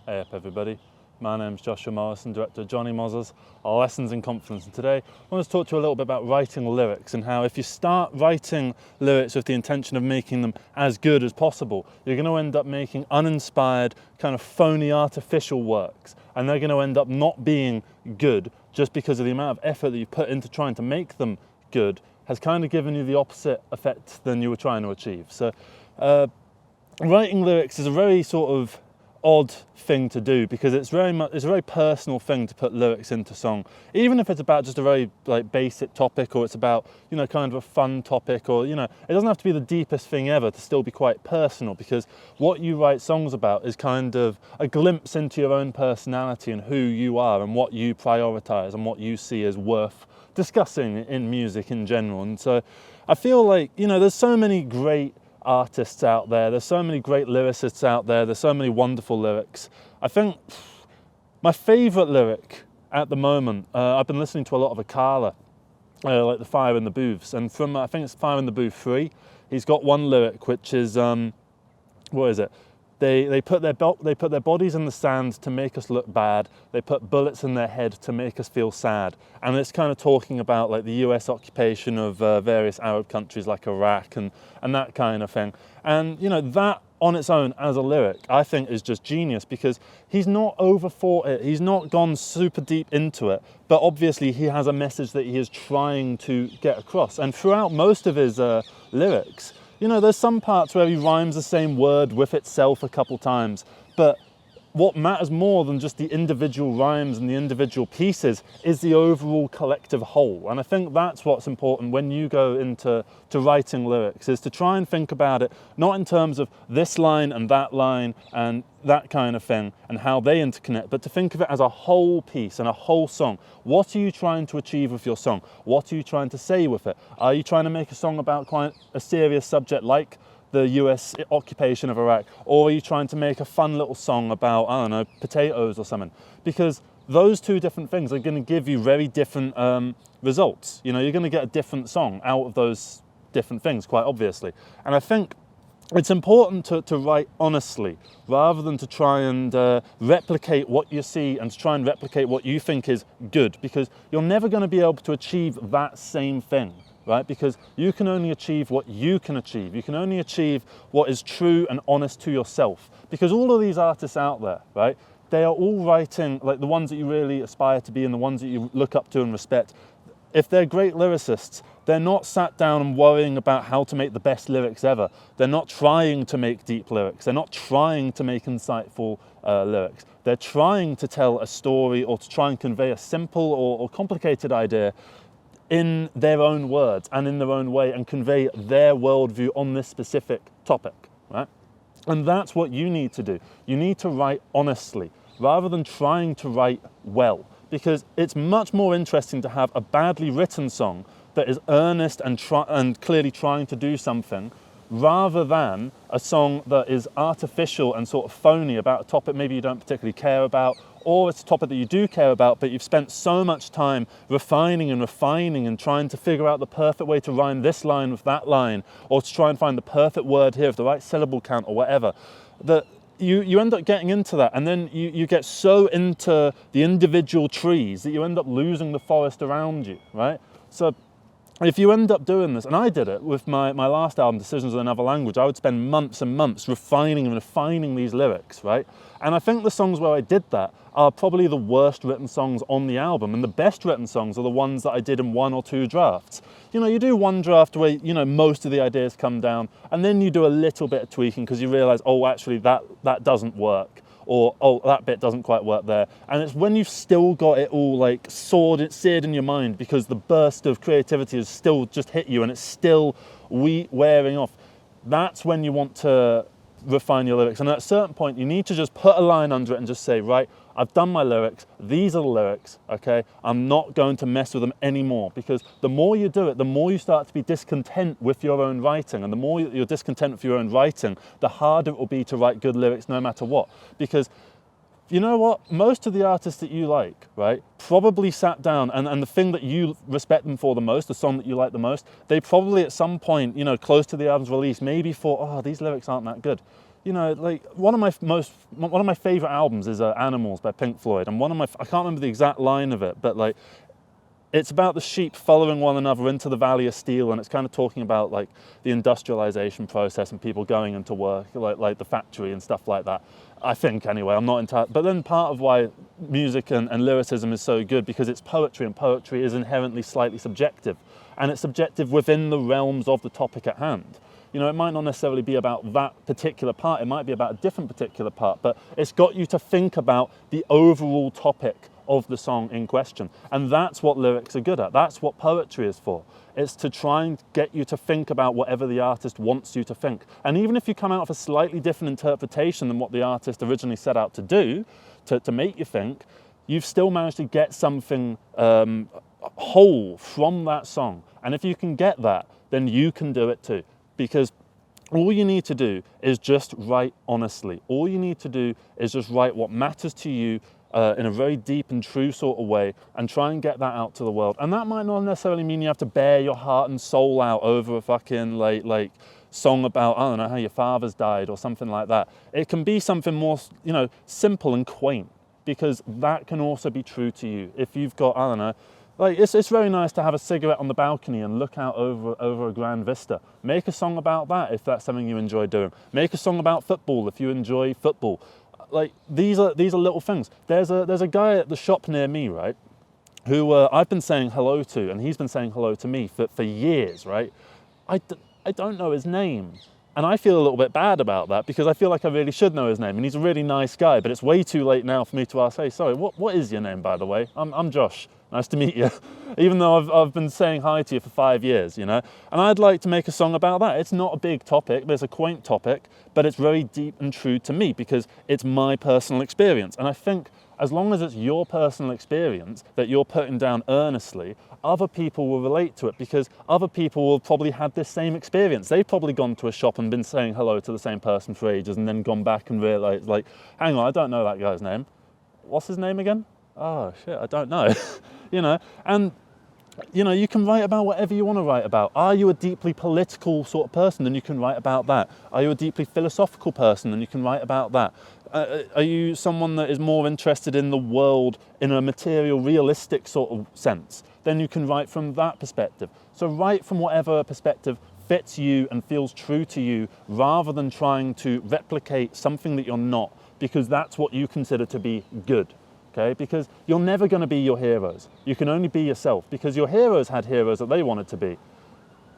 Hey up everybody, my name's Joshua Morrison, director of Jonny Mozza's Lessons in Confidence, and today I want to talk to you a little bit about writing lyrics and how if you start writing lyrics with the intention of making them as good as possible, you're going to end up making uninspired, kind of phony, artificial works, and they're going to end up not being good just because of the amount of effort that you put into trying to make them good has kind of given you the opposite effect than you were trying to achieve. So writing lyrics is a very sort of odd thing to do because it's a very personal thing to put lyrics into song, even if it's about just a very basic topic, or it's about kind of a fun topic, or it doesn't have to be the deepest thing ever to still be quite personal, because what you write songs about is kind of a glimpse into your own personality and who you are and what you prioritize and what you see as worth discussing in music in general. And so I feel like there's so many great artists out there, there's so many great lyricists out there's so many wonderful lyrics. I think my favourite lyric at the moment, I've been listening to a lot of Akala, like the Fire in the Booths, and from I think it's Fire in the Booth 3, he's got one lyric which is what is it? They put their bodies in the sand to make us look bad. They put bullets in their head to make us feel sad. And it's kind of talking about like the US occupation of various Arab countries like Iraq and that kind of thing. And that on its own as a lyric, I think is just genius, because he's not overthought it. He's not gone super deep into it, but obviously he has a message that he is trying to get across. And throughout most of his lyrics, there's some parts where he rhymes the same word with itself a couple times, but what matters more than just the individual rhymes and the individual pieces is the overall collective whole. And I think that's what's important when you go into writing lyrics, is to try and think about it not in terms of this line and that kind of thing and how they interconnect, but to think of it as a whole piece and a whole song. What are you trying to achieve with your song? What are you trying to say with it? Are you trying to make a song about quite a serious subject like the US occupation of Iraq, or are you trying to make a fun little song about, I don't know, potatoes or something? Because those two different things are going to give you very different results. You're going to get a different song out of those different things, quite obviously. And I think it's important to write honestly, rather than to try and replicate what you see and to try and replicate what you think is good, because you're never going to be able to achieve that same thing. Right? Because you can only achieve what you can achieve. You can only achieve what is true and honest to yourself. Because all of these artists out there, right, they are all writing, like the ones that you really aspire to be and the ones that you look up to and respect. If they're great lyricists, they're not sat down and worrying about how to make the best lyrics ever. They're not trying to make deep lyrics. They're not trying to make insightful lyrics. They're trying to tell a story or to try and convey a simple or complicated idea in their own words and in their own way, and convey their worldview on this specific topic, right? And that's what you need to do. You need to write honestly, rather than trying to write well, because it's much more interesting to have a badly written song that is earnest and clearly trying to do something, rather than a song that is artificial and sort of phony about a topic maybe you don't particularly care about, or it's a topic that you do care about, but you've spent so much time refining and trying to figure out the perfect way to rhyme this line with that line, or to try and find the perfect word here with the right syllable count or whatever, that you end up getting into that, and then you get so into the individual trees that you end up losing the forest around you, right? So if you end up doing this, and I did it with my last album, Decisions in Another Language, I would spend months and months refining these lyrics, right? And I think the songs where I did that are probably the worst written songs on the album, and the best written songs are the ones that I did in one or two drafts. You do one draft where, most of the ideas come down, and then you do a little bit of tweaking because you realise, oh, actually that doesn't work, or oh, that bit doesn't quite work there. And it's when you've still got it all like seared in your mind because the burst of creativity has still just hit you and it's still wearing off. That's when you want to refine your lyrics. And at a certain point, you need to just put a line under it and just say, right, I've done my lyrics, these are the lyrics, okay? I'm not going to mess with them anymore, because the more you do it, the more you start to be discontent with your own writing, and the more you're discontent with your own writing, the harder it will be to write good lyrics no matter what. Because you know what? Most of the artists that you like, right, probably sat down and the thing that you respect them for the most, the song that you like the most, they probably at some point, close to the album's release, maybe thought, oh, these lyrics aren't that good. you know, like one of my favorite albums is Animals by Pink Floyd, and I can't remember the exact line of it, but like it's about the sheep following one another into the Valley of Steel, and it's kind of talking about like the industrialization process and people going into work, like the factory and stuff like that. I think anyway, I'm not entirely, but then part of why music and lyricism is so good, because it's poetry, and poetry is inherently slightly subjective, and it's subjective within the realms of the topic at hand. You know, it might not necessarily be about that particular part, it might be about a different particular part, but it's got you to think about the overall topic of the song in question. And that's what lyrics are good at. That's what poetry is for. It's to try and get you to think about whatever the artist wants you to think. And even if you come out with a slightly different interpretation than what the artist originally set out to do, to make you think, you've still managed to get something whole from that song. And if you can get that, then you can do it too. Because all you need to do is just write honestly. All you need to do is just write what matters to you in a very deep and true sort of way, and try and get that out to the world. And that might not necessarily mean you have to bare your heart and soul out over a fucking like song about, I don't know, how your father's died or something like that. It can be something more, you know, simple and quaint, because that can also be true to you. If you've got, I don't know, like it's very nice to have a cigarette on the balcony and look out over a grand vista. Make a song about that if that's something you enjoy doing. Make a song about football if you enjoy football. Like these are little things. There's a guy at the shop near me, right, who I've been saying hello to, and he's been saying hello to me for years, right? I don't know his name, and I feel a little bit bad about that, because I feel like I really should know his name, and he's a really nice guy, but it's way too late now for me to ask, hey, sorry, what is your name, by the way? I'm Josh. Nice to meet you. Even though I've been saying hi to you for 5 years, you know? And I'd like to make a song about that. It's not a big topic, but it's a quaint topic, but it's very deep and true to me, because it's my personal experience. And I think as long as it's your personal experience that you're putting down earnestly, other people will relate to it, because other people will probably have this same experience. They've probably gone to a shop and been saying hello to the same person for ages, and then gone back and realized, like, hang on, I don't know that guy's name. What's his name again? Oh shit, I don't know. You know, and you know, you can write about whatever you want to write about. Are you a deeply political sort of person? Then you can write about that. Are you a deeply philosophical person? Then you can write about that. Are you someone that is more interested in the world in a material, realistic sort of sense? Then you can write from that perspective. So write from whatever perspective fits you and feels true to you, rather than trying to replicate something that you're not, because that's what you consider to be good. Okay? Because you're never going to be your heroes. You can only be yourself, because your heroes had heroes that they wanted to be,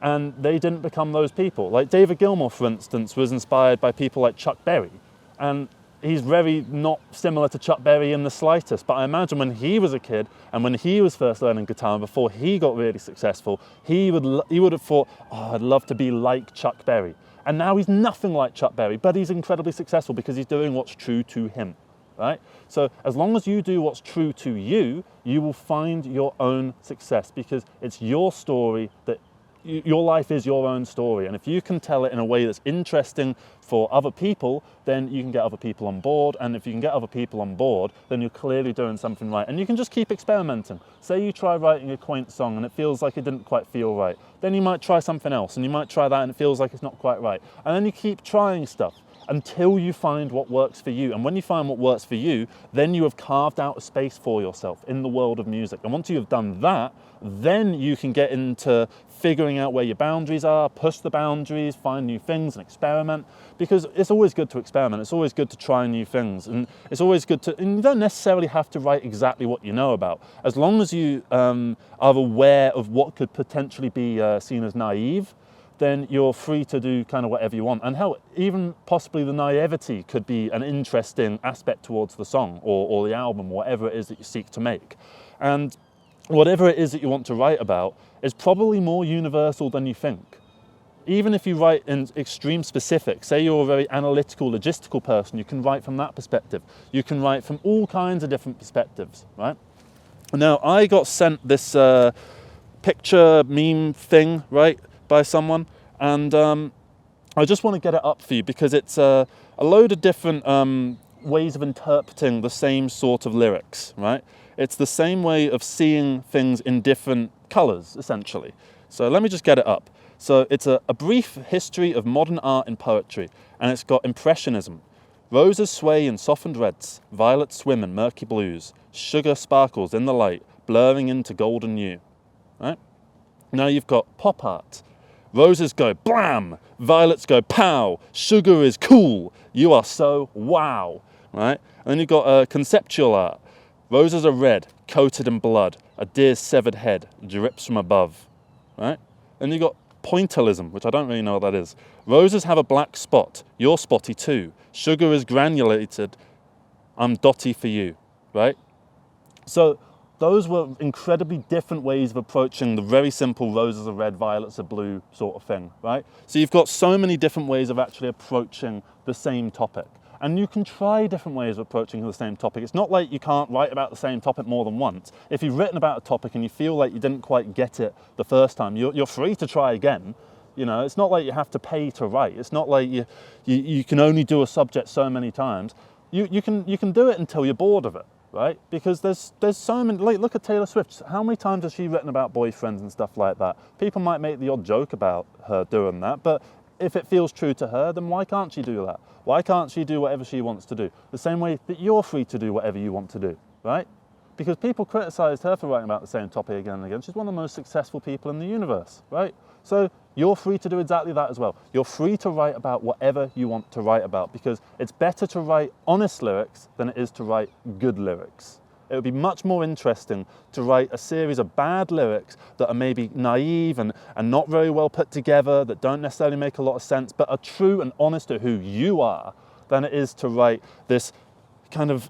and they didn't become those people. Like David Gilmour, for instance, was inspired by people like Chuck Berry, and he's very not similar to Chuck Berry in the slightest, but I imagine when he was a kid and when he was first learning guitar and before he got really successful, he would have thought, oh, I'd love to be like Chuck Berry. And now he's nothing like Chuck Berry, but he's incredibly successful because he's doing what's true to him. Right? So as long as you do what's true to you, you will find your own success, because it's your story that your life is your own story. And if you can tell it in a way that's interesting for other people, then you can get other people on board. And if you can get other people on board, then you're clearly doing something right. And you can just keep experimenting. Say you try writing a quaint song and it feels like it didn't quite feel right. Then you might try something else, and you might try that and it feels like it's not quite right. And then you keep trying stuff until you find what works for you. And when you find what works for you, then you have carved out a space for yourself in the world of music. And once you have done that, then you can get into figuring out where your boundaries are, push the boundaries, find new things and experiment. Because it's always good to experiment. It's always good to try new things. And it's always good to, and you don't necessarily have to write exactly what you know about. As long as you are aware of what could potentially be seen as naive, then you're free to do kind of whatever you want. And hell, even possibly the naivety could be an interesting aspect towards the song or the album, or whatever it is that you seek to make. And whatever it is that you want to write about is probably more universal than you think. Even if you write in extreme specifics, say you're a very analytical, logistical person, you can write from that perspective. You can write from all kinds of different perspectives, right? Now, I got sent this picture meme thing, right, by someone, and I just want to get it up for you, because it's a load of different ways of interpreting the same sort of lyrics, right? It's the same way of seeing things in different colors, essentially. So let me just get it up. So it's a brief history of modern art and poetry, and it's got impressionism. Roses sway in softened reds, violets swim in murky blues, sugar sparkles in the light, blurring into golden hue. Right? Now you've got pop art. Roses go blam, violets go pow, sugar is cool, you are so wow. Right? And then you've got conceptual art. Roses are red, coated in blood, a deer's severed head drips from above. Right? And you've got pointillism, which I don't really know what that is. Roses have a black spot, you're spotty too. Sugar is granulated, I'm dotty for you, right? So those were incredibly different ways of approaching the very simple roses are red, violets are blue sort of thing, right? So you've got so many different ways of actually approaching the same topic. And you can try different ways of approaching the same topic. It's not like you can't write about the same topic more than once. If you've written about a topic and you feel like you didn't quite get it the first time, you're free to try again. You know, it's not like you have to pay to write. It's not like you can only do a subject so many times. You can do it until you're bored of it, right? Because there's so many, like, look at Taylor Swift. How many times has she written about boyfriends and stuff like that? People might make the odd joke about her doing that, but if it feels true to her, then why can't she do that? Why can't she do whatever she wants to do? The same way that you're free to do whatever you want to do, right? Because people criticised her for writing about the same topic again and again. She's one of the most successful people in the universe, right? So you're free to do exactly that as well. You're free to write about whatever you want to write about, because it's better to write honest lyrics than it is to write good lyrics. It would be much more interesting to write a series of bad lyrics that are maybe naive and not very well put together, that don't necessarily make a lot of sense, but are true and honest to who you are, than it is to write this kind of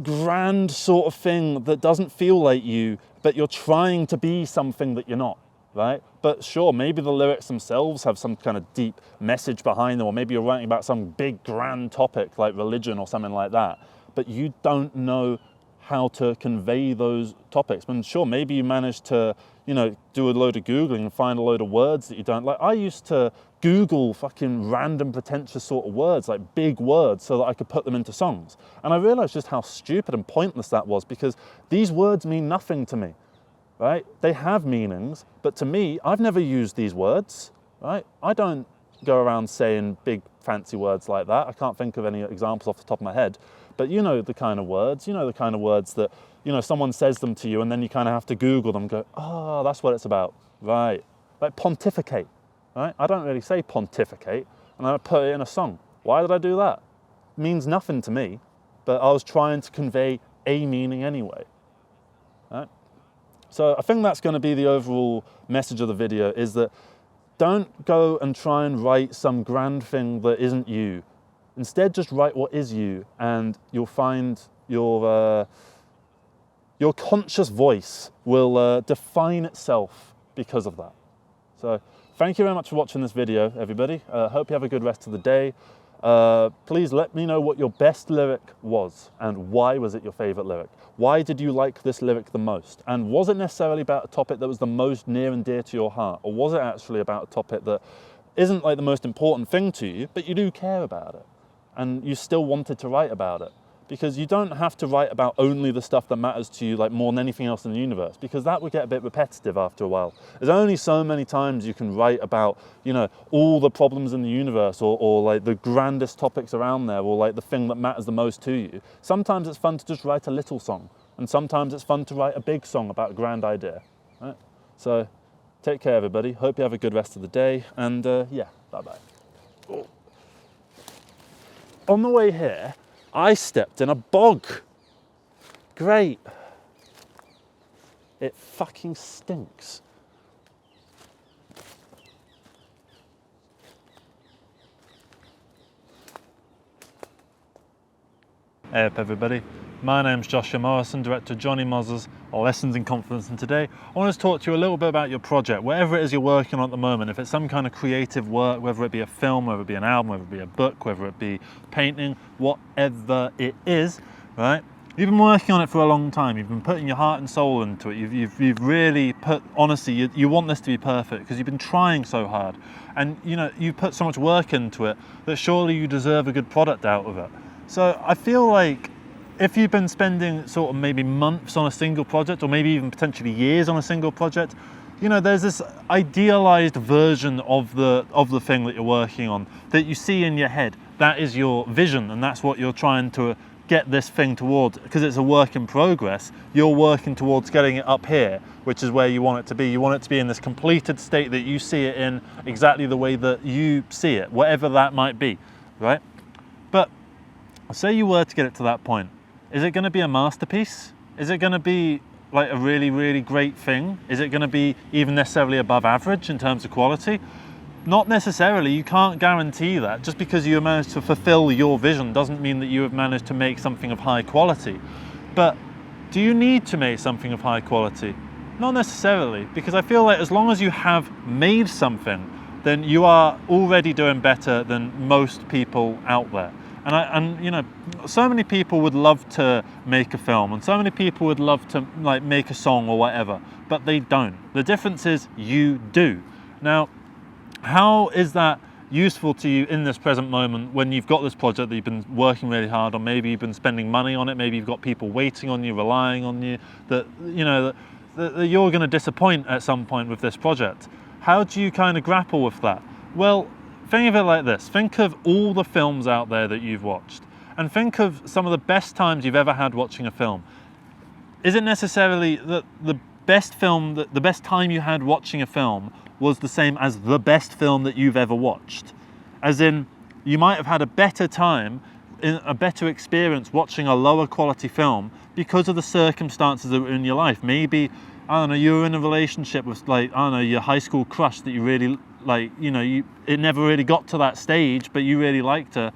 grand sort of thing that doesn't feel like you, but you're trying to be something that you're not, right? But sure, maybe the lyrics themselves have some kind of deep message behind them, or maybe you're writing about some big grand topic like religion or something like that, but you don't know how to convey those topics. And sure, maybe you manage to, do a load of Googling and find a load of words that you don't like. I used to Google fucking random pretentious sort of words, like big words, so that I could put them into songs. And I realized just how stupid and pointless that was, because these words mean nothing to me, right? They have meanings, but to me, I've never used these words, right? I don't go around saying big fancy words like that. I can't think of any examples off the top of my head. But you know the kind of words that, someone says them to you and then you kind of have to Google them and go, oh, that's what it's about. Right. Like pontificate, right? I don't really say pontificate, and I put it in a song. Why did I do that? It means nothing to me, but I was trying to convey a meaning anyway. Right? So I think that's going to be the overall message of the video, is that don't go and try and write some grand thing that isn't you. Instead, just write what is you, and you'll find your conscious voice will define itself because of that. So thank you very much for watching this video, everybody. Hope you have a good rest of the day. Please let me know what your best lyric was, and why was it your favorite lyric? Why did you like this lyric the most? And was it necessarily about a topic that was the most near and dear to your heart? Or was it actually about a topic that isn't like the most important thing to you, but you do care about it, and you still wanted to write about it? Because you don't have to write about only the stuff that matters to you, like more than anything else in the universe, because that would get a bit repetitive after a while. There's only so many times you can write about, all the problems in the universe, or like the grandest topics around there, or like the thing that matters the most to you. Sometimes it's fun to just write a little song, and sometimes it's fun to write a big song about a grand idea. Right? So take care, everybody. Hope you have a good rest of the day, and yeah, bye-bye. Oh. On the way here, I stepped in a bog. Great. It fucking stinks. Hey up, everybody. My name's Joshua Morrison, director of Jonny Mozza's Lessons in Confidence, and today I want to talk to you a little bit about your project, whatever it is you're working on at the moment. If it's some kind of creative work, whether it be a film, whether it be an album, whether it be a book, whether it be painting, whatever it is, right? You've been working on it for a long time. You've been putting your heart and soul into it. You've really put, honestly, you want this to be perfect because you've been trying so hard, and you've put so much work into it that surely you deserve a good product out of it. So I feel like if you've been spending sort of maybe months on a single project, or maybe even potentially years on a single project, you know, there's this idealized version of the thing that you're working on that you see in your head. That is your vision, and that's what you're trying to get this thing towards. Because it's a work in progress, you're working towards getting it up here, which is where you want it to be. You want it to be in this completed state that you see it in exactly the way that you see it, whatever that might be, right? But say you were to get it to that point, is it going to be a masterpiece? Is it going to be like a really, really great thing? Is it going to be even necessarily above average in terms of quality? Not necessarily. You can't guarantee that. Just because you managed to fulfill your vision doesn't mean that you have managed to make something of high quality. But do you need to make something of high quality? Not necessarily, because I feel like as long as you have made something, then you are already doing better than most people out there. And you know, so many people would love to make a film, and so many people would love to like make a song or whatever, but they don't. The difference is you do. Now, how is that useful to you in this present moment when you've got this project that you've been working really hard on? Maybe you've been spending money on it, maybe you've got people waiting on you, relying on you, that you know that you're going to disappoint at some point with this project. How do you kind of grapple with that? Well, think of it like this. Think of all the films out there that you've watched, and think of some of the best times you've ever had watching a film. Is it necessarily that the best time you had watching a film was the same as the best film that you've ever watched? As in, you might have had a better time, a better experience watching a lower quality film because of the circumstances that were in your life. Maybe, I don't know, you were in a relationship with, like, I don't know, your high school crush that you really, like, you know, it never really got to that stage, but you really liked her,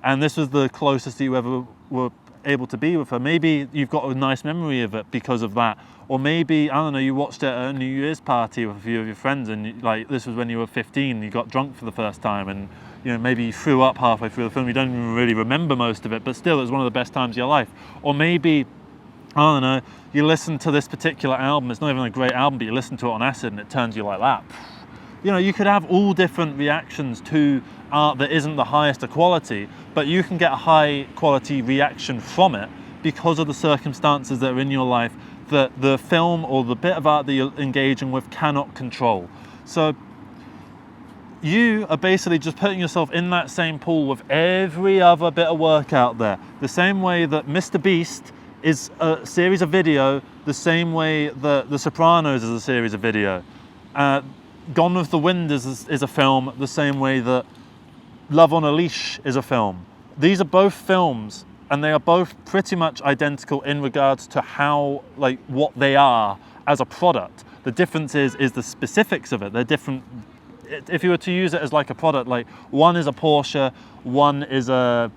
and this was the closest that you ever were able to be with her. Maybe you've got a nice memory of it because of that. Or maybe, I don't know, you watched it at a New Year's party with a few of your friends, and like this was when you were 15, you got drunk for the first time, and you know, maybe you threw up halfway through the film. You don't even really remember most of it, but still it was one of the best times of your life. Or maybe, I don't know, you listen to this particular album, it's not even a great album, but you listen to it on acid and it turns you like that. You know, you could have all different reactions to art that isn't the highest of quality, but you can get a high quality reaction from it because of the circumstances that are in your life that the film or the bit of art that you're engaging with cannot control. So you are basically just putting yourself in that same pool with every other bit of work out there. The same way that Mr. Beast is a series of video, the same way that The Sopranos is a series of video. Gone with the Wind is a film, the same way that Love on a Leash is a film. These are both films, and they are both pretty much identical in regards to how, like, what they are as a product. The difference is the specifics of it. They're different. If you were to use it as like a product, like one is a Porsche, one is a,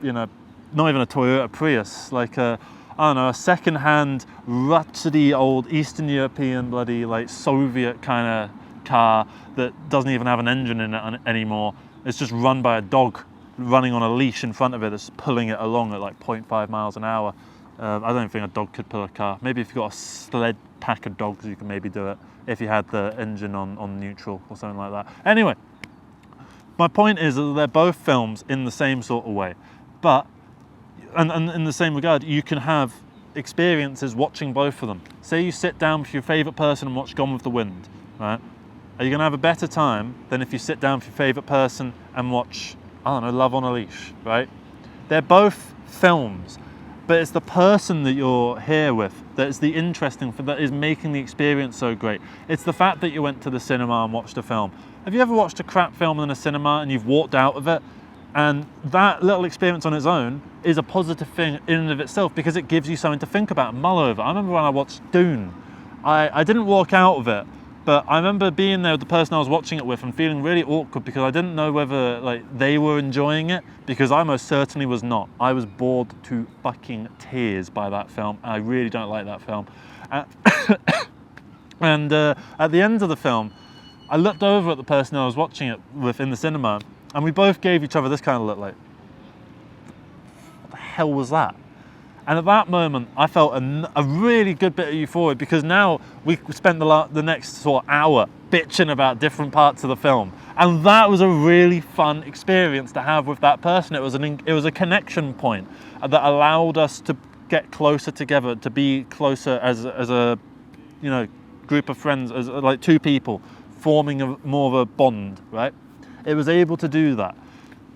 you know, not even a Toyota Prius, like a, I don't know, a second-hand, rutsy old Eastern European bloody like Soviet kind of car that doesn't even have an engine in it anymore. It's just run by a dog running on a leash in front of it that's pulling it along at like 0.5 miles an hour. I don't think a dog could pull a car. Maybe if you've got a sled pack of dogs, you can maybe do it if you had the engine on neutral or something like that. Anyway, my point is that they're both films in the same sort of way, but and in the same regard, you can have experiences watching both of them. Say you sit down with your favourite person and watch Gone with the Wind, right? Are you going to have a better time than if you sit down with your favourite person and watch, I don't know, Love on a Leash, right? They're both films, but it's the person that you're here with that is the interesting thing, that is making the experience so great. It's the fact that you went to the cinema and watched a film. Have you ever watched a crap film in a cinema and you've walked out of it? And that little experience on its own is a positive thing in and of itself because it gives you something to think about and mull over. I remember when I watched Dune, I didn't walk out of it, but I remember being there with the person I was watching it with and feeling really awkward because I didn't know whether like they were enjoying it, because I most certainly was not. I was bored to fucking tears by that film. I really don't like that film. And at the end of the film, I looked over at the person I was watching it with in the cinema, and we both gave each other this kind of look, like, what the hell was that? And at that moment, I felt a really good bit of euphoria, because now we spent the next sort of hour bitching about different parts of the film. And that was a really fun experience to have with that person. It was a connection point that allowed us to get closer together, to be closer as a you know, group of friends, as like two people forming more of a bond, right? It was able to do that.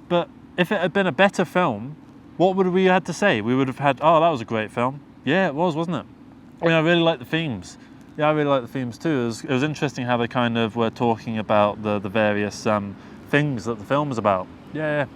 But if it had been a better film, what would we had to say? We would have had, oh, that was a great film. Yeah, it was, wasn't it? I mean, I really like the themes. Yeah, I really like the themes too. It was interesting how they kind of were talking about the various things that the film is about. Yeah.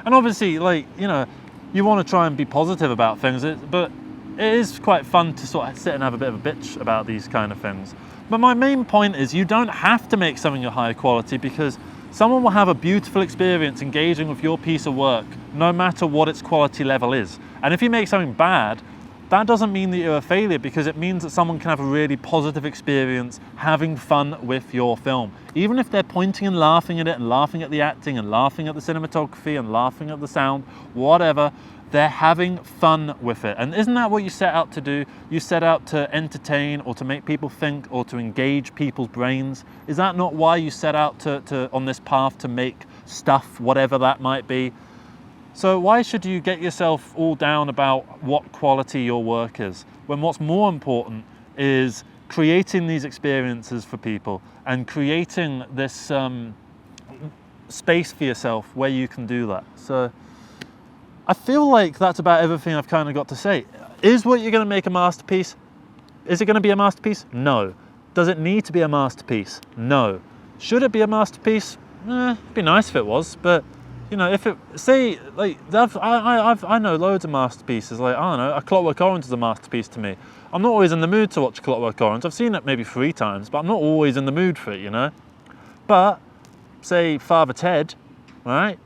And obviously, like, you know, you want to try and be positive about things, but it is quite fun to sort of sit and have a bit of a bitch about these kind of things. But my main point is you don't have to make something of high quality, because someone will have a beautiful experience engaging with your piece of work, no matter what its quality level is. And if you make something bad, that doesn't mean that you're a failure, because it means that someone can have a really positive experience having fun with your film. Even if they're pointing and laughing at it, and laughing at the acting, and laughing at the cinematography, and laughing at the sound, whatever, they're having fun with it. And isn't that what you set out to do? You set out to entertain, or to make people think, or to engage people's brains. Is that not why you set out to on this path to make stuff, whatever that might be? So why should you get yourself all down about what quality your work is, when what's more important is creating these experiences for people and creating this space for yourself where you can do that. So I feel like that's about everything I've kind of got to say. Is what you're going to make a masterpiece? Is it going to be a masterpiece? No. Does it need to be a masterpiece? No. Should it be a masterpiece? It'd be nice if it was, but you know, if it, say, like, I know loads of masterpieces, like, I don't know, A Clockwork Orange is a masterpiece to me. I'm not always in the mood to watch Clockwork Orange. I've seen it maybe 3 times, but I'm not always in the mood for it, you know? But, say, Father Ted, right?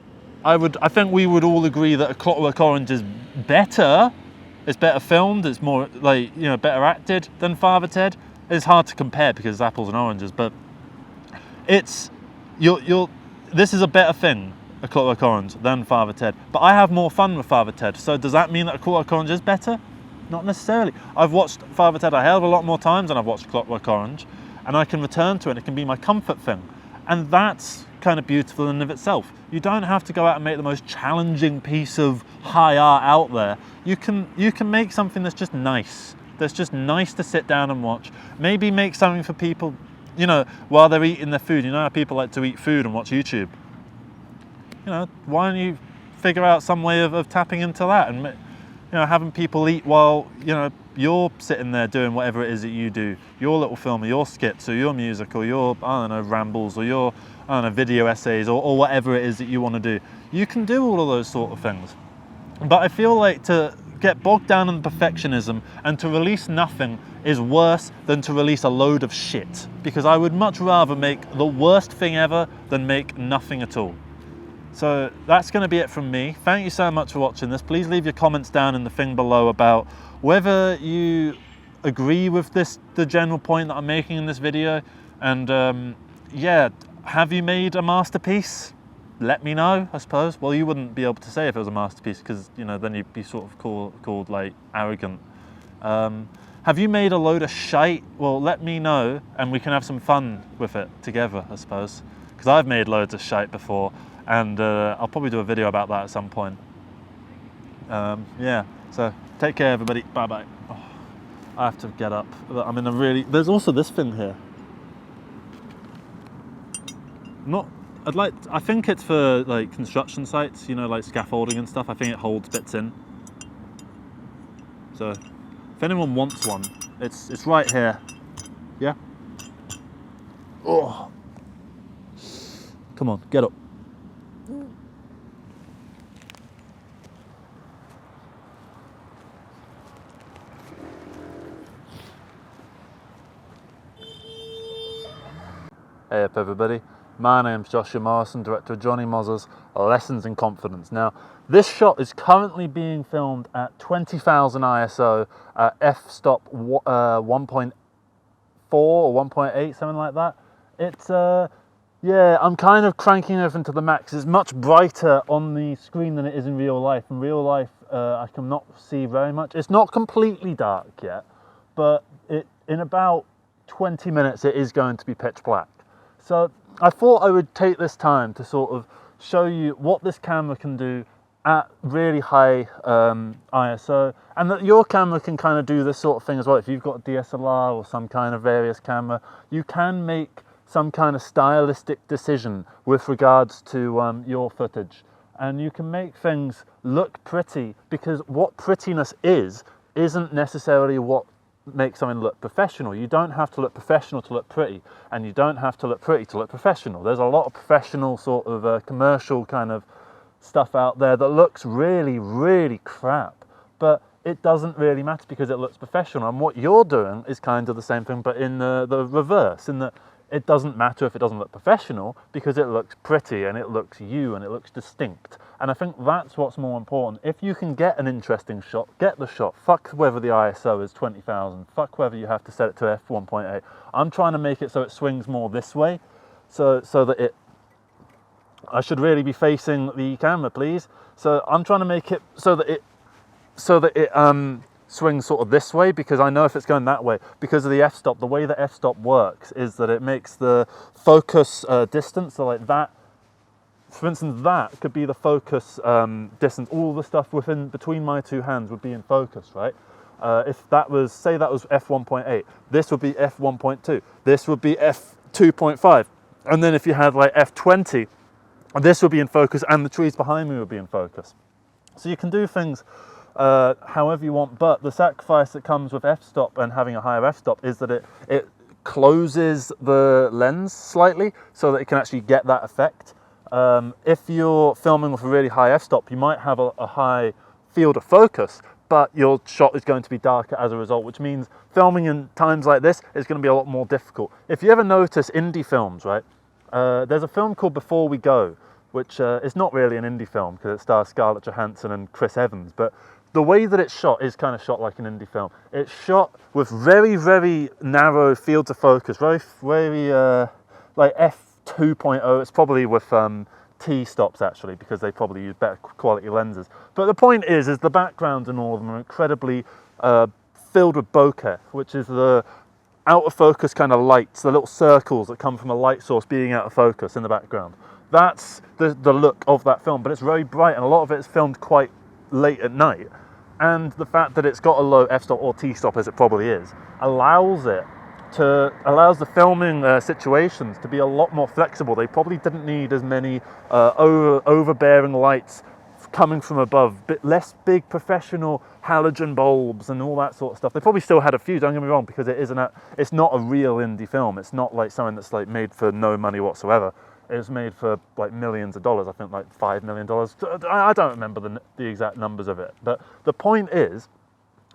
I think we would all agree that A Clockwork Orange is better. It's better filmed, it's more, like, you know, better acted than Father Ted. It's hard to compare because it's apples and oranges, but it's, this is a better thing, A Clockwork Orange, than Father Ted. But I have more fun with Father Ted, so does that mean that A Clockwork Orange is better? Not necessarily. I've watched Father Ted a hell of a lot more times than I've watched Clockwork Orange, and I can return to it, it can be my comfort thing. And that's kind of beautiful in and of itself. You don't have to go out and make the most challenging piece of high art out there. You can make something that's just nice to sit down and watch. Maybe make something for people, you know, while they're eating their food. You know how people like to eat food and watch YouTube? You know, why don't you figure out some way of tapping into that, and, you know, having people eat while, you know, you're sitting there doing whatever it is that you do, your little film, or your skits, or your music, or your, I don't know, rambles, or your, I don't know, video essays, or whatever it is that you want to do. You can do all of those sort of things. But I feel like to get bogged down in perfectionism and to release nothing is worse than to release a load of shit, because I would much rather make the worst thing ever than make nothing at all. So that's going to be it from me. Thank you so much for watching this. Please leave your comments down in the thing below about whether you agree with the general point that I'm making in this video. And yeah, have you made a masterpiece? Let me know, I suppose. Well, you wouldn't be able to say if it was a masterpiece, because, you know, then you'd be sort of called like arrogant. Have you made a load of shite? Well, let me know and we can have some fun with it together, I suppose. Because I've made loads of shite before. And I'll probably do a video about that at some point. Yeah, so take care everybody, bye bye. Oh, I have to get up. I'm in a really, there's also this thing here. I think it's for like construction sites, you know, like scaffolding and stuff. I think it holds bits in. So if anyone wants one, it's right here. Yeah? Oh. Come on, get up. Hey up everybody, my name's Joshua Morrison, director of Jonny Mozza's Lessons in Confidence. Now, this shot is currently being filmed at 20,000 ISO, f-stop 1.4 or 1.8, something like that. It's, yeah, I'm kind of cranking everything to the max. It's much brighter on the screen than it is in real life. In real life, I cannot see very much. It's not completely dark yet, but in about 20 minutes, it is going to be pitch black. So I thought I would take this time to sort of show you what this camera can do at really high ISO, and that your camera can kind of do this sort of thing as well. If you've got a DSLR or some kind of various camera, you can make some kind of stylistic decision with regards to your footage, and you can make things look pretty, because what prettiness isn't necessarily what makes something look professional. You don't have to look professional to look pretty, and you don't have to look pretty to look professional. There's a lot of professional sort of commercial kind of stuff out there that looks really, really crap, but it doesn't really matter because it looks professional. And what you're doing is kind of the same thing, but in the reverse, in that it doesn't matter if it doesn't look professional because it looks pretty and it looks you and it looks distinct. And I think that's what's more important. If you can get an interesting shot, get the shot. Fuck whether the ISO is 20,000. Fuck whether you have to set it to f1.8. I'm trying to make it so it swings more this way, so that it... I should really be facing the camera, please. So I'm trying to make it so that it swings sort of this way, because I know if it's going that way, because of the f-stop, the way that f-stop works is that it makes the focus distance, so like that, for instance, that could be the focus distance. All the stuff between my two hands would be in focus, right? If that was, say that was f1.8, this would be f1.2, this would be f2.5, and then if you had like f20, this would be in focus and the trees behind me would be in focus. So you can do things however you want, but the sacrifice that comes with f-stop and having a higher f-stop is that it closes the lens slightly so that it can actually get that effect. If you're filming with a really high f-stop, you might have a high field of focus, but your shot is going to be darker as a result, which means filming in times like this is going to be a lot more difficult. If you ever notice indie films, right? There's a film called Before We Go, which is not really an indie film because it stars Scarlett Johansson and Chris Evans, but the way that it's shot is kind of shot like an indie film. It's shot with very, very narrow fields of focus, very, very like f2.0. It's probably with T-stops actually, because they probably use better quality lenses. But the point is the backgrounds in all of them are incredibly filled with bokeh, which is the out of focus kind of lights, the little circles that come from a light source being out of focus in the background. That's the look of that film, but it's very bright, and a lot of it is filmed quite late at night. And the fact that it's got a low f-stop or t-stop, as it probably is, allows the filming situations to be a lot more flexible. They probably didn't need as many overbearing lights coming from above, less big professional halogen bulbs and all that sort of stuff. They probably still had a few, don't get me wrong, because it's not a real indie film. It's not like something that's like made for no money whatsoever. It was made for like millions of dollars, I think like $5 million. I don't remember the exact numbers of it. But the point is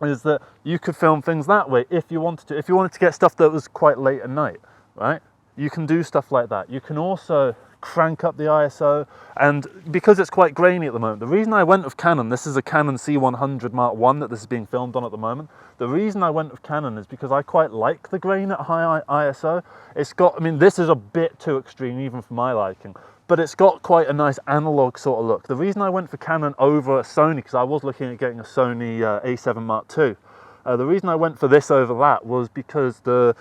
that you could film things that way if you wanted to. If you wanted to get stuff that was quite late at night, right? You can do stuff like that. You can also crank up the ISO, and because it's quite grainy at the moment, the reason I went with Canon, this is a Canon C100 Mark I that this is being filmed on at the moment. The reason I went with Canon is because I quite like the grain at high ISO. It's got, I mean, this is a bit too extreme even for my liking, but it's got quite a nice analog sort of look. The reason I went for Canon over Sony, because I was looking at getting a Sony A7 Mark II, the reason I went for this over that was because the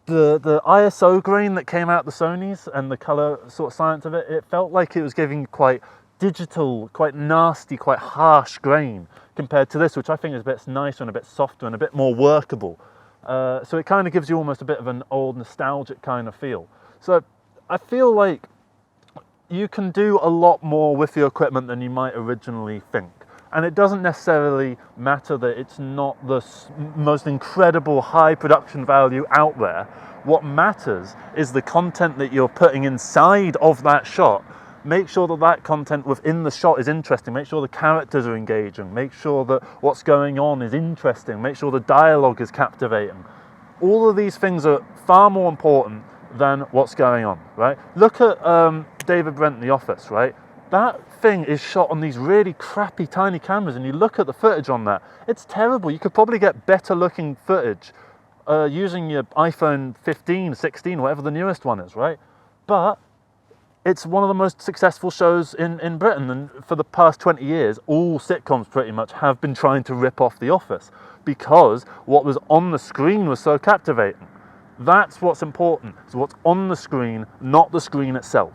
ISO grain that came out the Sonys and the color sort of science of it, it felt like it was giving quite digital, quite nasty, quite harsh grain compared to this, which I think is a bit nicer and a bit softer and a bit more workable. So it kind of gives you almost a bit of an old nostalgic kind of feel. So I feel like you can do a lot more with your equipment than you might originally think. And it doesn't necessarily matter that it's not the most incredible high production value out there. What matters is the content that you're putting inside of that shot. Make sure that that content within the shot is interesting. Make sure the characters are engaging. Make sure that what's going on is interesting. Make sure the dialogue is captivating. All of these things are far more important than what's going on, right? Look at David Brent in The Office, right? That thing is shot on these really crappy tiny cameras, and you look at the footage on that, it's terrible. You could probably get better looking footage using your iPhone 15, 16, whatever the newest one is, right? But it's one of the most successful shows in Britain, and for the past 20 years, all sitcoms pretty much have been trying to rip off The Office because what was on the screen was so captivating. That's what's important. So what's on the screen, not the screen itself.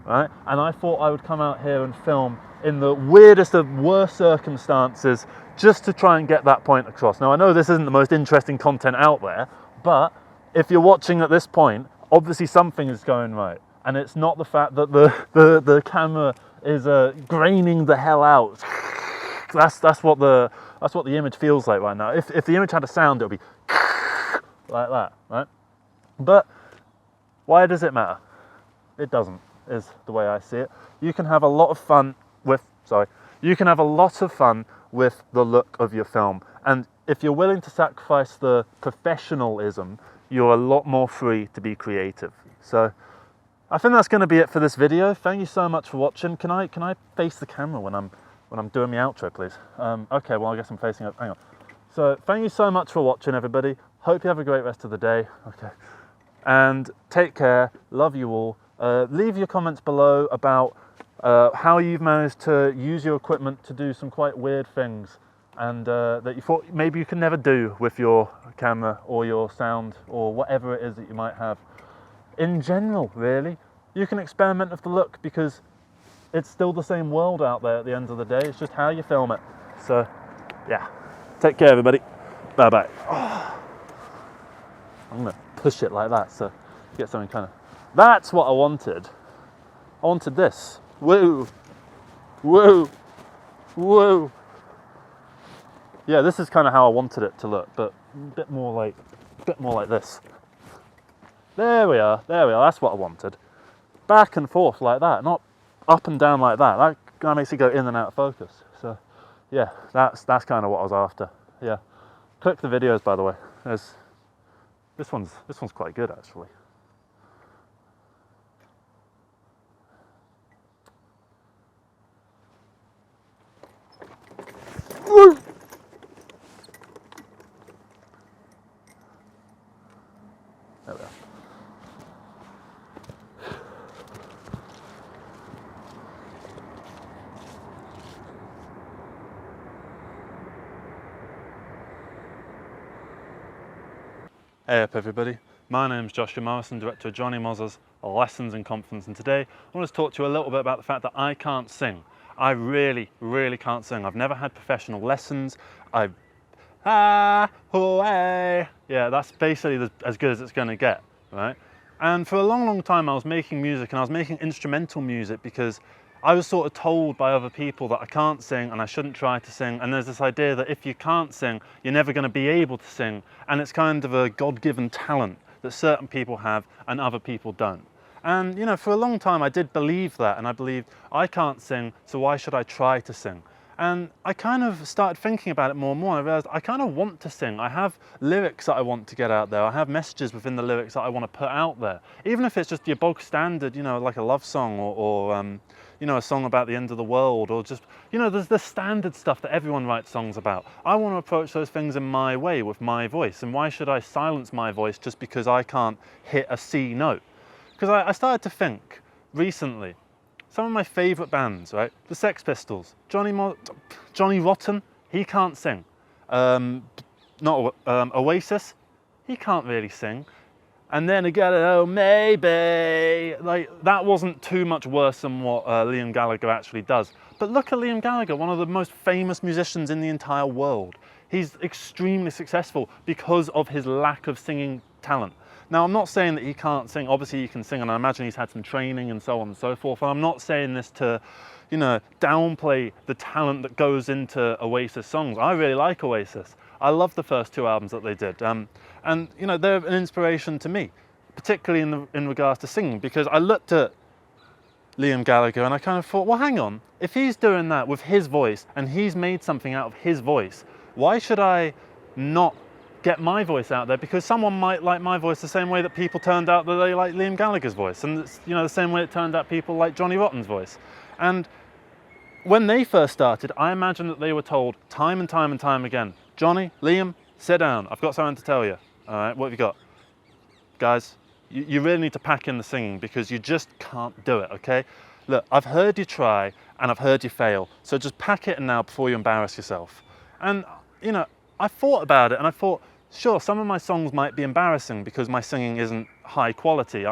right? And I thought I would come out here and film in the weirdest of worst circumstances just to try and get that point across. Now I know this isn't the most interesting content out there, but if you're watching at this point, obviously something is going right. And it's not the fact that the camera is graining the hell out. That's what the image feels like right now. If the image had a sound, it would be like that, right? But why does it matter? It doesn't, is the way I see it. You can have a lot of fun with the look of your film, and if you're willing to sacrifice the professionalism, you're a lot more free to be creative. So I think that's going to be it for this video. Thank you so much for watching. Can I face the camera when I'm doing my outro, please? Okay, well I guess I'm facing up. Hang on. So thank you so much for watching, everybody. Hope you have a great rest of the day. Okay, and take care. Love you all. Leave your comments below about how you've managed to use your equipment to do some quite weird things, and that you thought maybe you can never do with your camera or your sound or whatever it is that you might have. In general, really, you can experiment with the look, because it's still the same world out there at the end of the day. It's just how you film it. So yeah, take care, everybody. Bye bye. Oh, I'm gonna push it like that so you get something kind of. That's what I wanted. I wanted this. Woo, woo, woo. Yeah, this is kind of how I wanted it to look, but a bit more like this. There we are. That's what I wanted. Back and forth like that, not up and down like that. That makes it go in and out of focus. So yeah, that's kind of what I was after. Yeah. Click the videos, by the way. This one's quite good actually. There we are. Hey up everybody, my name's Joshua Morrison, director of Jonny Mozza's Lessons in Confidence, and today I want to talk to you a little bit about the fact that I can't sing. I really can't sing. I've never had professional lessons. Yeah, that's basically as good as it's going to get, right? And for a long time I was making music, and I was making instrumental music because I was sort of told by other people that I can't sing and I shouldn't try to sing, and there's this idea that if you can't sing, you're never going to be able to sing, and it's kind of a God-given talent that certain people have and other people don't. And you know, for a long time I did believe that, and I believed I can't sing, so why should I try to sing? And I kind of started thinking about it more and more, and I realized I kind of want to sing. I have lyrics that I want to get out there. I have messages within the lyrics that I want to put out there. Even if it's just your bog standard, you know, like a love song or you know, a song about the end of the world, or just, you know, there's the standard stuff that everyone writes songs about. I want to approach those things in my way, with my voice. And why should I silence my voice just because I can't hit a C note? Because I started to think recently, some of my favourite bands, right? The Sex Pistols, Johnny Rotten, he can't sing. Oasis, he can't really sing. And then again, oh, maybe, like, that wasn't too much worse than what Liam Gallagher actually does. But look at Liam Gallagher, one of the most famous musicians in the entire world. He's extremely successful because of his lack of singing talent. Now, I'm not saying that he can't sing. Obviously, he can sing, and I imagine he's had some training and so on and so forth. And I'm not saying this to, you know, downplay the talent that goes into Oasis songs. I really like Oasis. I love the first two albums that they did. And you know, they're an inspiration to me, particularly in regards to singing, because I looked at Liam Gallagher and I kind of thought, well, hang on, if he's doing that with his voice and he's made something out of his voice, why should I not get my voice out there? Because someone might like my voice the same way that people turned out that they like Liam Gallagher's voice, and it's, you know, the same way it turned out people like Johnny Rotten's voice. And when they first started, I imagine that they were told time and time again, Johnny, Liam, sit down, I've got something to tell you. All right, what have you got? Guys, you really need to pack in the singing, because you just can't do it, okay? Look, I've heard you try and I've heard you fail, so just pack it in now before you embarrass yourself. And, you know, I thought about it and I thought, sure, some of my songs might be embarrassing because my singing isn't high quality.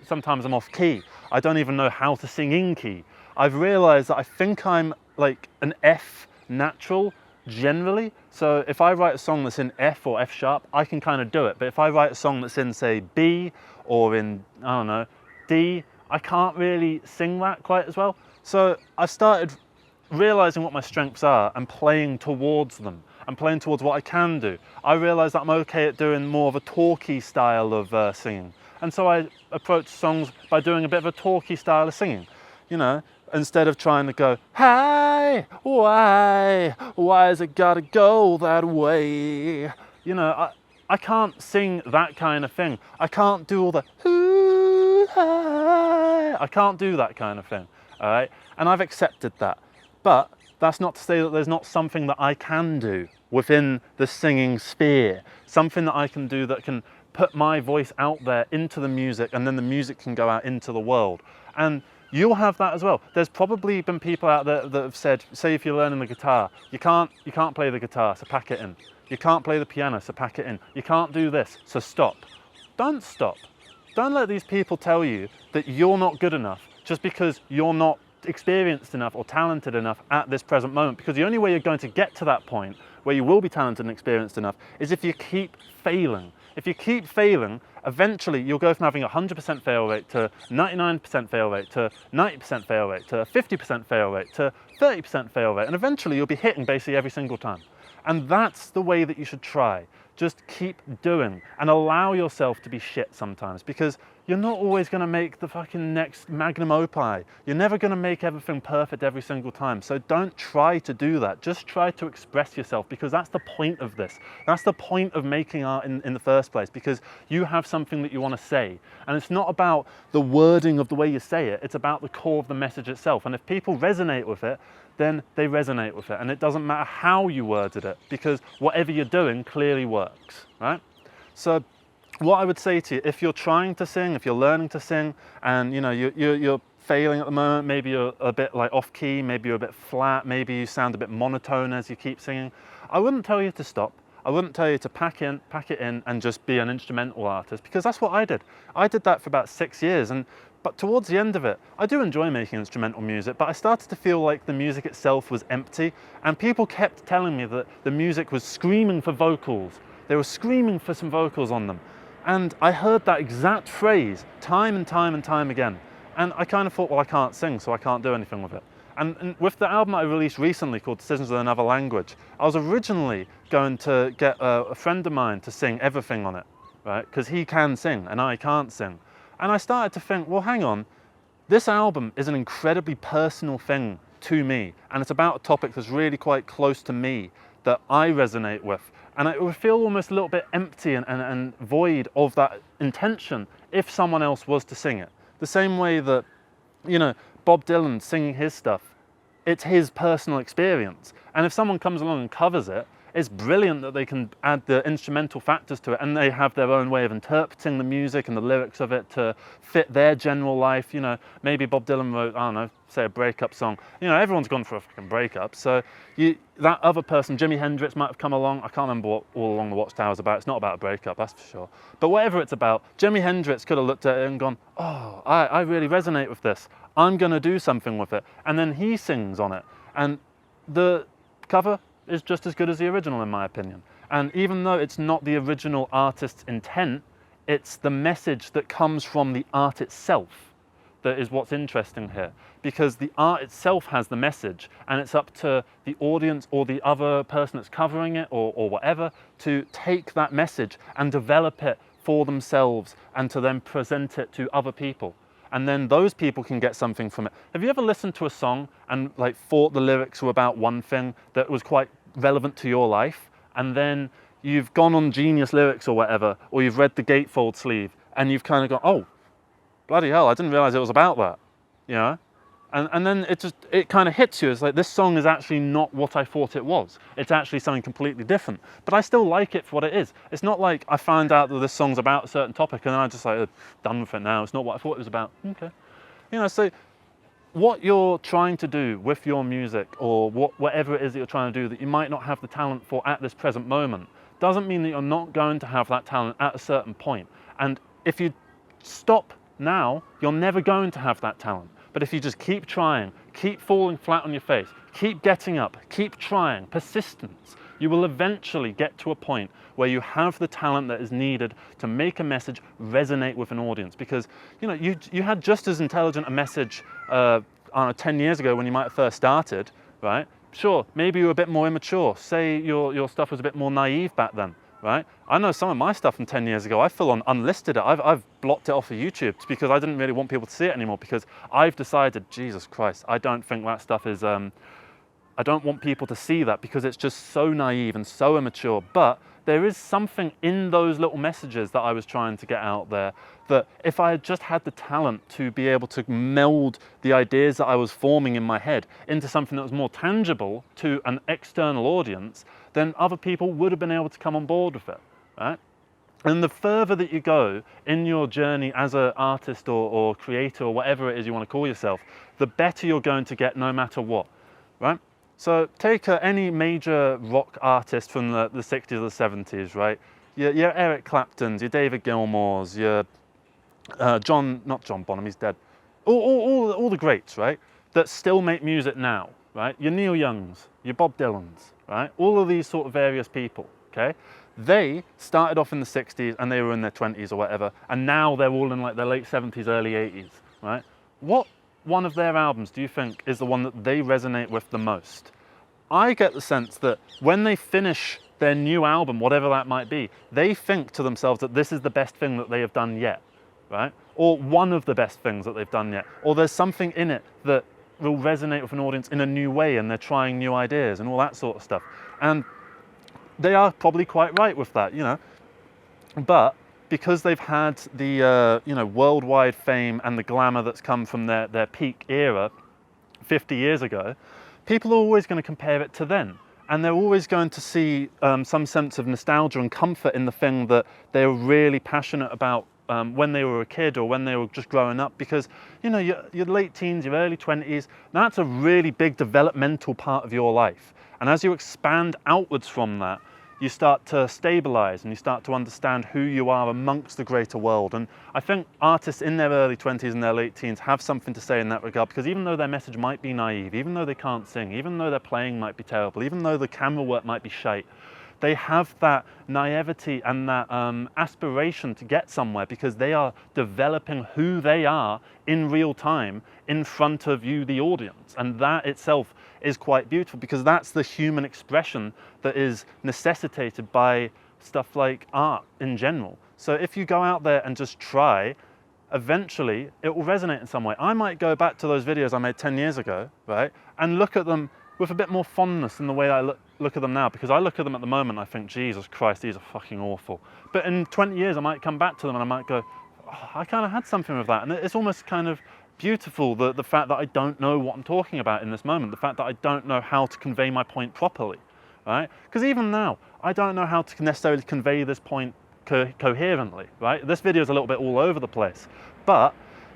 Sometimes I'm off key. I don't even know how to sing in key. I've realized that I think I'm like an F natural generally. So if I write a song that's in F or F sharp, I can kind of do it. But if I write a song that's in, say, B or in, I don't know, D, I can't really sing that quite as well. So I started realizing what my strengths are and playing towards them and playing towards what I can do. I realized that I'm okay at doing more of a talky style of singing. And so I approach songs by doing a bit of a talky style of singing, you know, instead of trying to go, hey, why has it gotta go that way? You know, I can't sing that kind of thing. I can't do all the hoo, hi. I can't do that kind of thing, all right? And I've accepted that. But that's not to say that there's not something that I can do within the singing sphere, something that I can do that can put my voice out there into the music, and then the music can go out into the world. And you'll have that as well. There's probably been people out there that have said, say if you're learning the guitar, you can't play the guitar, so pack it in. You can't play the piano, so pack it in. You can't do this, so stop. Don't stop. Don't let these people tell you that you're not good enough just because you're not experienced enough or talented enough at this present moment, because the only way you're going to get to that point where you will be talented and experienced enough is if you keep failing. If you keep failing, eventually you'll go from having a 100% fail rate to 99% fail rate to 90% fail rate to 50% fail rate to 30% fail rate, and eventually you'll be hitting basically every single time. And that's the way that you should try. Just keep doing and allow yourself to be shit sometimes, because you're not always going to make the fucking next magnum opus. You're never going to make everything perfect every single time. So don't try to do that. Just try to express yourself, because that's the point of this. That's the point of making art in the first place, because you have something that you want to say. And it's not about the wording of the way you say it. It's about the core of the message itself. And if people resonate with it, then they resonate with it. And it doesn't matter how you worded it, because whatever you're doing clearly works, right? So what I would say to you, if you're trying to sing, if you're learning to sing, and you know you're failing at the moment, maybe you're a bit like off key, maybe you're a bit flat, maybe you sound a bit monotone as you keep singing, I wouldn't tell you to stop. I wouldn't tell you to pack it in and just be an instrumental artist, because that's what I did. I did that for about 6 years, but towards the end of it, I do enjoy making instrumental music, but I started to feel like the music itself was empty, and people kept telling me that the music was screaming for vocals. They were screaming for some vocals on them. And I heard that exact phrase time and time and time again. And I kind of thought, well, I can't sing, so I can't do anything with it. And with the album I released recently called Decisions in Another Language, I was originally going to get a friend of mine to sing everything on it, right? Because he can sing and I can't sing. And I started to think, well, hang on, this album is an incredibly personal thing to me. And it's about a topic that's really quite close to me, that I resonate with. And it would feel almost a little bit empty and void of that intention if someone else was to sing it. The same way that, you know, Bob Dylan singing his stuff, it's his personal experience. And if someone comes along and covers it, it's brilliant that they can add the instrumental factors to it, and they have their own way of interpreting the music and the lyrics of it to fit their general life. You know, maybe Bob Dylan wrote, I don't know, say a breakup song. You know, everyone's gone for a fucking breakup. So that other person, Jimi Hendrix, might have come along. I can't remember what All Along the Watchtower is about. It's not about a breakup, that's for sure. But whatever it's about, Jimi Hendrix could have looked at it and gone, oh, I really resonate with this. I'm going to do something with it. And then he sings on it. And the cover is just as good as the original, in my opinion. And even though it's not the original artist's intent, it's the message that comes from the art itself that is what's interesting here. Because the art itself has the message, and it's up to the audience or the other person that's covering it or whatever to take that message and develop it for themselves and to then present it to other people. And then those people can get something from it. Have you ever listened to a song and like thought the lyrics were about one thing that was quite relevant to your life, and then you've gone on Genius Lyrics or whatever, or you've read the Gatefold sleeve, and you've kind of gone, oh, bloody hell, I didn't realize it was about that, you know? And then it kind of hits you. It's like, this song is actually not what I thought it was. It's actually something completely different. But I still like it for what it is. It's not like I find out that this song's about a certain topic and I just like, done with it now. It's not what I thought it was about. Okay. You know, so what you're trying to do with your music, or whatever it is that you're trying to do that you might not have the talent for at this present moment, doesn't mean that you're not going to have that talent at a certain point. And if you stop now, you're never going to have that talent. But if you just keep trying, keep falling flat on your face, keep getting up, keep trying, persistence, you will eventually get to a point where you have the talent that is needed to make a message resonate with an audience. Because you had just as intelligent a message 10 years ago when you might have first started, right? Sure, maybe you were a bit more immature. Say your stuff was a bit more naive back then, right? I know some of my stuff from 10 years ago, I full on unlisted it. I've blocked it off of YouTube because I didn't really want people to see it anymore, because I've decided, Jesus Christ, I don't think that stuff is, I don't want people to see that because it's just so naive and so immature. But there is something in those little messages that I was trying to get out there that if I had just had the talent to be able to meld the ideas that I was forming in my head into something that was more tangible to an external audience, then other people would have been able to come on board with it, right? And the further that you go in your journey as an artist or creator or whatever it is you want to call yourself, the better you're going to get no matter what, right? So take any major rock artist from the 60s or the 70s, right? Your Eric Claptons, your David Gilmours, your not John Bonham, he's dead. All the greats, right? That still make music now, right? Your Neil Youngs, your Bob Dylans, right? All of these sort of various people, okay? They started off in the 60s and they were in their 20s or whatever, and now they're all in like their late 70s, early 80s, right? What one of their albums do you think is the one that they resonate with the most? I get the sense that when they finish their new album, whatever that might be, they think to themselves that this is the best thing that they have done yet, right? Or one of the best things that they've done yet. Or there's something in it that will resonate with an audience in a new way, and they're trying new ideas and all that sort of stuff. And they are probably quite right with that, But because they've had the worldwide fame and the glamour that's come from their peak era 50 years ago, people are always going to compare it to then. And they're always going to see some sense of nostalgia and comfort in the thing that they were really passionate about when they were a kid or when they were just growing up. Because, your late teens, your early 20s, that's a really big developmental part of your life. And as you expand outwards from that, you start to stabilize and you start to understand who you are amongst the greater world. And I think artists in their early 20s and their late teens have something to say in that regard, because even though their message might be naive, even though they can't sing, even though their playing might be terrible, even though the camera work might be shite, they have that naivety and that aspiration to get somewhere, because they are developing who they are in real time in front of you, the audience. And that itself is quite beautiful, because that's the human expression that is necessitated by stuff like art in general. So if you go out there and just try, eventually it will resonate in some way. I might go back to those videos I made 10 years ago, right, and look at them with a bit more fondness than the way I look at them now, because I look at them at the moment and I think, Jesus Christ, these are fucking awful. But in 20 years I might come back to them and I might go, oh, I kind of had something with that. And it's almost kind of beautiful, the fact that I don't know what I'm talking about in this moment, the fact that I don't know how to convey my point properly, right? Because even now, I don't know how to necessarily convey this point coherently, right? This video is a little bit all over the place, but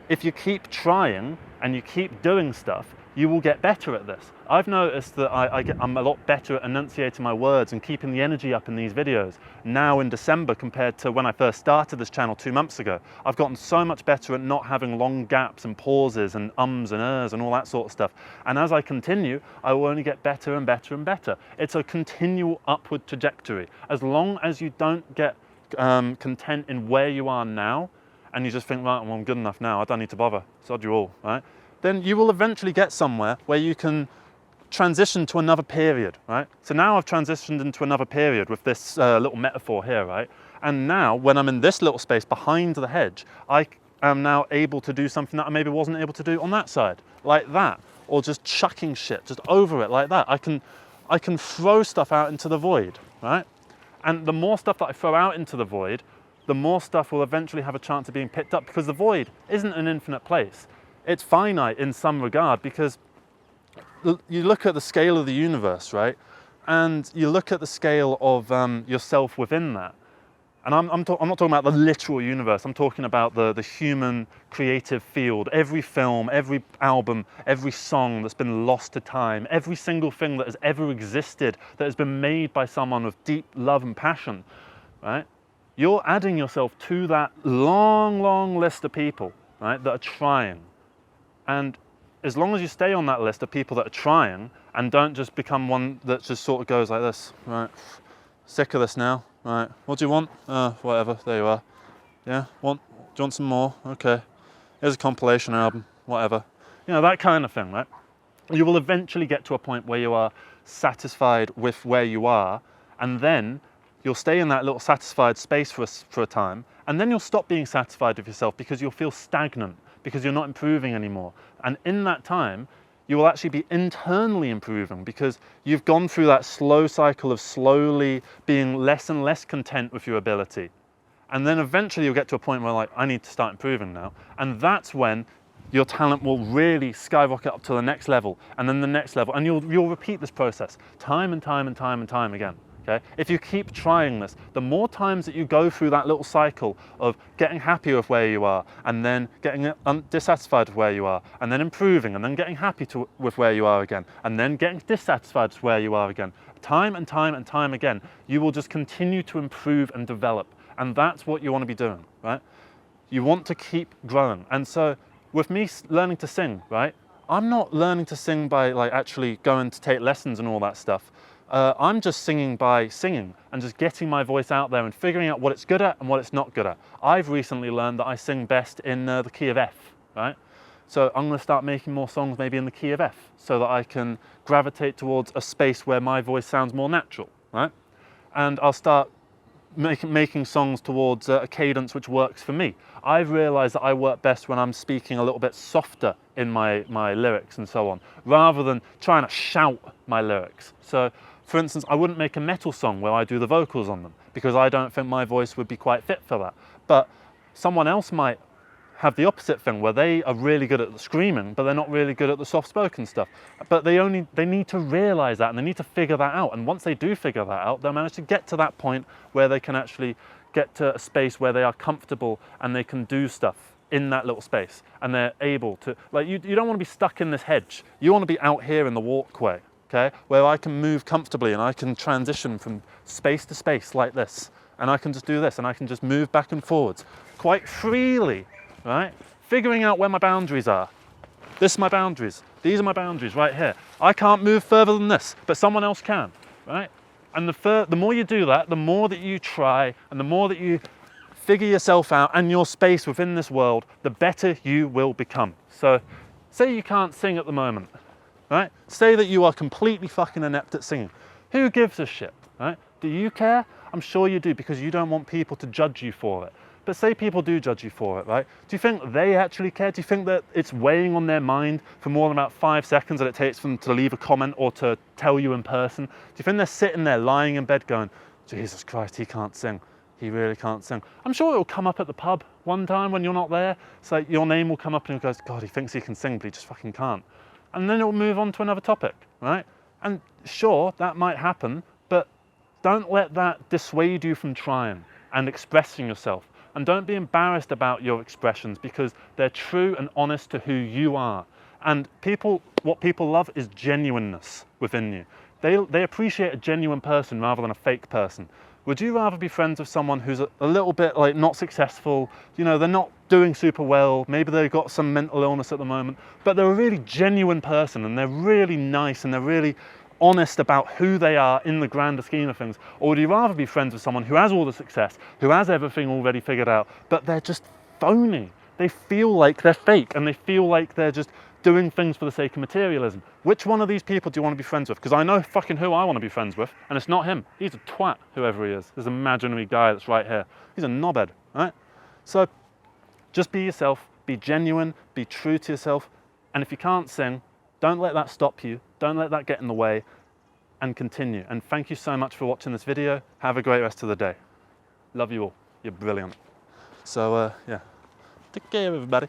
if you keep trying and you keep doing stuff, you will get better at this. I've noticed that I'm a lot better at enunciating my words and keeping the energy up in these videos now in December compared to when I first started this channel 2 months ago. I've gotten so much better at not having long gaps and pauses and ums and ers and all that sort of stuff. And as I continue, I will only get better and better and better. It's a continual upward trajectory. As long as you don't get content in where you are now, and you just think, right, well, I'm good enough now, I don't need to bother, sod you all, right? Then you will eventually get somewhere where you can transition to another period, right? So now I've transitioned into another period with this little metaphor here, right? And now when I'm in this little space behind the hedge, I am now able to do something that I maybe wasn't able to do on that side, like that, or just chucking shit, just over it like that. I can throw stuff out into the void, right? And the more stuff that I throw out into the void, the more stuff will eventually have a chance of being picked up, because the void isn't an infinite place. It's finite in some regard, because you look at the scale of the universe, right? And you look at the scale of yourself within that. And I'm not talking about the literal universe, I'm talking about the human creative field. Every film, every album, every song that's been lost to time, every single thing that has ever existed that has been made by someone with deep love and passion, right? you're adding yourself to that long, long list of people, right, that are trying. And as long as you stay on that list of people that are trying and don't just become one that just sort of goes like this, right, sick of this now, right, what do you want? Whatever, there you are. Yeah, do you want some more? Okay, here's a compilation album, whatever. You know, that kind of thing, right? You will eventually get to a point where you are satisfied with where you are, and then you'll stay in that little satisfied space for a time, and then you'll stop being satisfied with yourself because you'll feel stagnant, because you're not improving anymore. And in that time, you will actually be internally improving because you've gone through that slow cycle of slowly being less and less content with your ability. And then eventually you'll get to a point where, like, I need to start improving now. And that's when your talent will really skyrocket up to the next level, and then the next level. And you'll repeat this process time and time and time and time again. Okay? If you keep trying this, the more times that you go through that little cycle of getting happy with where you are, and then getting dissatisfied with where you are, and then improving, and then getting happy with where you are again, and then getting dissatisfied with where you are again, time and time and time again, you will just continue to improve and develop. And that's what you want to be doing, right? You want to keep growing. And so with me learning to sing, right, I'm not learning to sing by like actually going to take lessons and all that stuff. I'm just singing by singing and just getting my voice out there and figuring out what it's good at and what it's not good at. I've recently learned that I sing best in the key of F, right? So I'm going to start making more songs maybe in the key of F so that I can gravitate towards a space where my voice sounds more natural, right? And I'll start making songs towards a cadence which works for me. I've realized that I work best when I'm speaking a little bit softer in my lyrics and so on, rather than trying to shout my lyrics. So, for instance, I wouldn't make a metal song where I do the vocals on them because I don't think my voice would be quite fit for that. But someone else might have the opposite thing where they are really good at the screaming, but they're not really good at the soft-spoken stuff. But they need to realize that, and they need to figure that out. And once they do figure that out, they'll manage to get to that point where they can actually get to a space where they are comfortable and they can do stuff in that little space. And they're able to, like, you don't want to be stuck in this hedge. You want to be out here in the walkway, okay? Where I can move comfortably and I can transition from space to space like this. And I can just do this and I can just move back and forwards quite freely. Right? Figuring out where my boundaries are. This are my boundaries. These are my boundaries right here. I can't move further than this, but someone else can, right? And the more you do that, the more that you try and the more that you figure yourself out and your space within this world, the better you will become. So say you can't sing at the moment, right? Say that you are completely fucking inept at singing. Who gives a shit, right? Do you care? I'm sure you do, because you don't want people to judge you for it. But say people do judge you for it, right? Do you think they actually care? Do you think that it's weighing on their mind for more than about 5 seconds that it takes for them to leave a comment or to tell you in person? Do you think they're sitting there lying in bed going, Jesus Christ, he can't sing. He really can't sing. I'm sure it'll come up at the pub one time when you're not there. It's like your name will come up and it goes, God, he thinks he can sing, but he just fucking can't. And then it'll move on to another topic, right? And sure, that might happen, but don't let that dissuade you from trying and expressing yourself. And don't be embarrassed about your expressions because they're true and honest to who you are. And what people love is genuineness within you. They appreciate a genuine person rather than a fake person. Would you rather be friends with someone who's a little bit like not successful, you know, they're not doing super well, maybe they've got some mental illness at the moment, but they're a really genuine person and they're really nice and they're really honest about who they are in the grander scheme of things? Or would you rather be friends with someone who has all the success, who has everything already figured out, but they're just phony? They feel like they're fake and they feel like they're just doing things for the sake of materialism. Which one of these people do you want to be friends with? Because I know fucking who I want to be friends with, and it's not him. He's a twat, whoever he is. This imaginary guy that's right here. He's a knobhead, right? So just be yourself, be genuine, be true to yourself, and if you can't sing, don't let that stop you. Don't let that get in the way, and continue. And thank you so much for watching this video. Have a great rest of the day. Love you all. You're brilliant. So yeah, take care everybody.